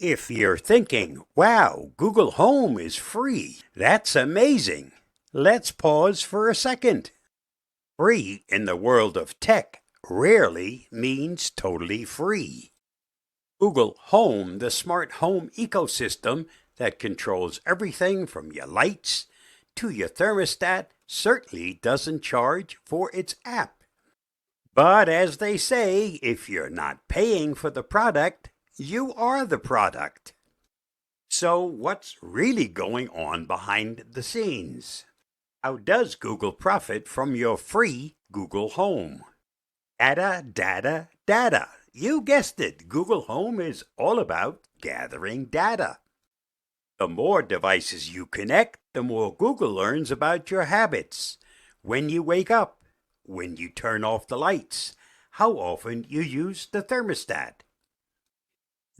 If you're thinking, wow, Google Home is free, that's amazing. Let's pause for a second. Free in the world of tech rarely means totally free. Google Home, the smart home ecosystem that controls everything from your lights to your thermostat, certainly doesn't charge for its app. But as they say, if you're not paying for the product, you are the product. So, what's really going on behind the scenes? How does Google profit from your free Google Home? Data, data, data. You guessed it. Google Home is all about gathering data. The more devices you connect, the more Google learns about your habits. When you wake up, when you turn off the lights, how often you use the thermostat.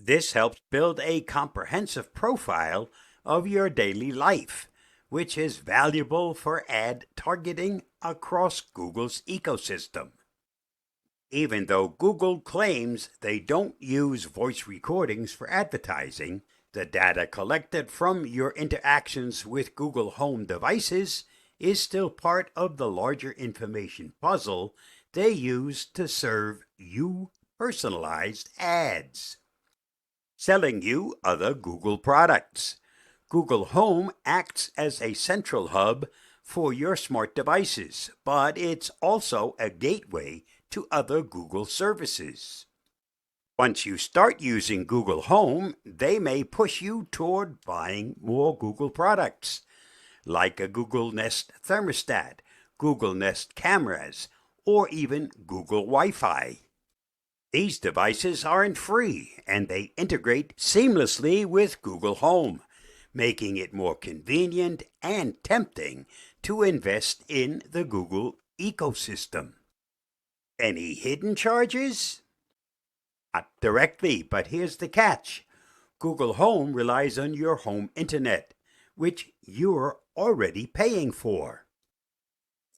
This helps build a comprehensive profile of your daily life, which is valuable for ad targeting across Google's ecosystem. Even though Google claims they don't use voice recordings for advertising, the data collected from your interactions with Google Home devices is still part of the larger information puzzle they use to serve you personalized ads. Selling you other Google products. Google Home acts as a central hub for your smart devices, but it's also a gateway to other Google services. Once you start using Google Home, they may push you toward buying more Google products, like a Google Nest thermostat, Google Nest cameras, or even Google Wi-Fi. These devices aren't free, and they integrate seamlessly with Google Home, making it more convenient and tempting to invest in the Google ecosystem. Any hidden charges? Not directly, but here's the catch. Google Home relies on your home internet, which you're already paying for.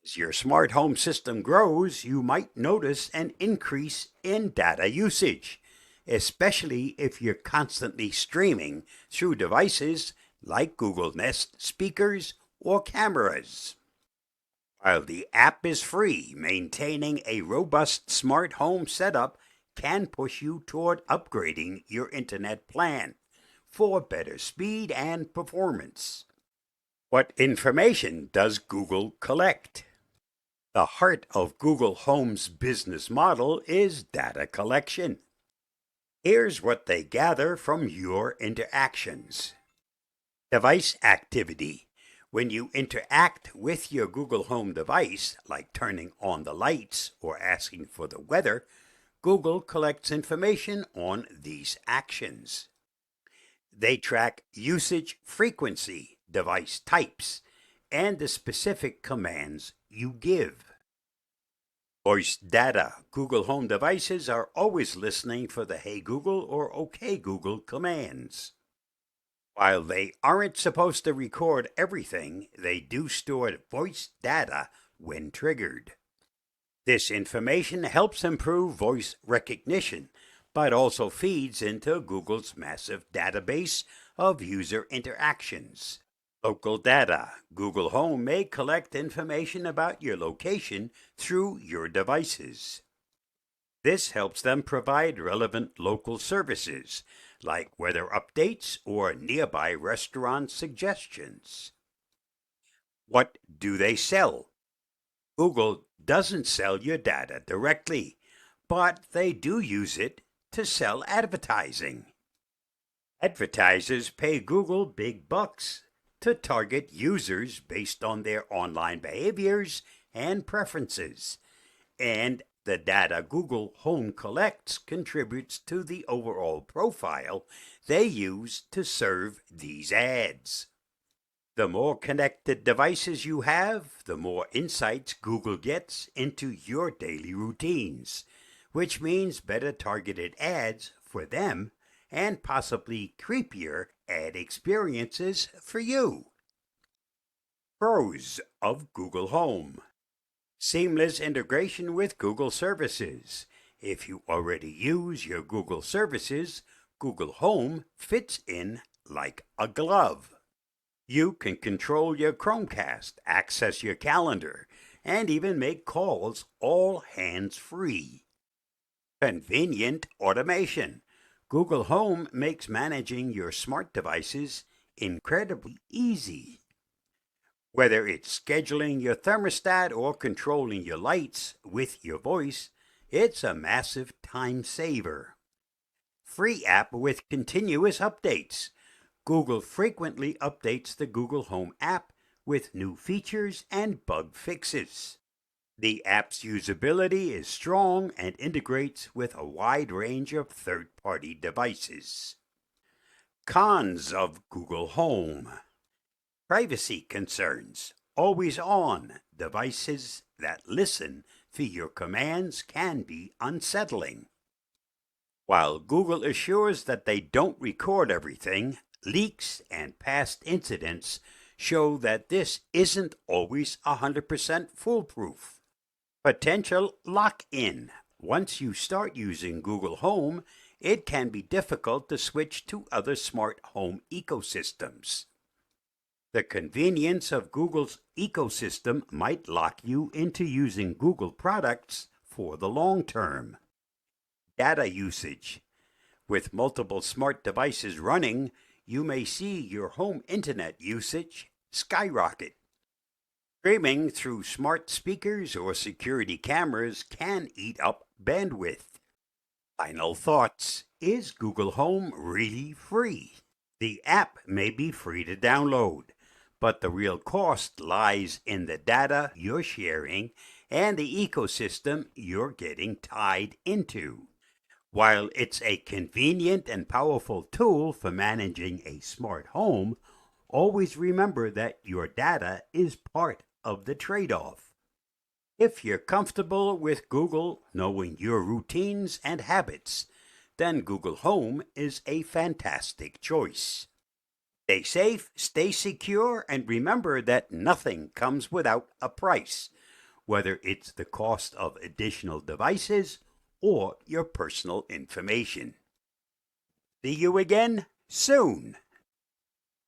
As your smart home system grows, you might notice an increase in data usage, especially if you're constantly streaming through devices like Google Nest speakers or cameras. While the app is free, maintaining a robust smart home setup can push you toward upgrading your internet plan for better speed and performance. What information does Google collect? The heart of Google Home's business model is data collection. Here's what they gather from your interactions. Device activity. When you interact with your Google Home device, like turning on the lights or asking for the weather, Google collects information on these actions. They track usage frequency, device types, and the specific commands you give. Voice data. Google Home devices are always listening for the Hey Google or OK Google commands. While they aren't supposed to record everything, they do store voice data when triggered. This information helps improve voice recognition, but also feeds into Google's massive database of user interactions. Local data. Google Home may collect information about your location through your devices. This helps them provide relevant local services, like weather updates or nearby restaurant suggestions. What do they sell? Google doesn't sell your data directly, but they do use it to sell advertising. Advertisers pay Google big bucks to target users based on their online behaviors and preferences, and the data Google Home collects contributes to the overall profile they use to serve these ads. The more connected devices you have, the more insights Google gets into your daily routines, which means better targeted ads for them and possibly creepier ad experiences for you. Pros of Google Home. Seamless integration with Google services. If you already use your Google services, Google Home fits in like a glove. You can control your Chromecast, access your calendar, and even make calls all hands-free. Convenient automation. Google Home makes managing your smart devices incredibly easy. Whether it's scheduling your thermostat or controlling your lights with your voice, it's a massive time saver. Free app with continuous updates. Google frequently updates the Google Home app with new features and bug fixes. The app's usability is strong and integrates with a wide range of third-party devices. Cons of Google Home. Privacy concerns. Always on. Devices that listen for your commands can be unsettling. While Google assures that they don't record everything, leaks and past incidents show that this isn't always 100% foolproof. Potential lock-in. Once you start using Google Home, it can be difficult to switch to other smart home ecosystems. The convenience of Google's ecosystem might lock you into using Google products for the long term. Data usage. With multiple smart devices running, you may see your home internet usage skyrocket. Streaming through smart speakers or security cameras can eat up bandwidth. Final thoughts. Is Google Home really free? The app may be free to download, but the real cost lies in the data you're sharing and the ecosystem you're getting tied into. While it's a convenient and powerful tool for managing a smart home, always remember that your data is part of the trade-off. If you're comfortable with Google knowing your routines and habits, then Google Home is a fantastic choice. Stay safe, stay secure, and remember that nothing comes without a price, whether it's the cost of additional devices or your personal information. See you again soon.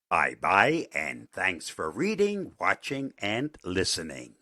Bye-bye, and thanks for reading, watching, and listening.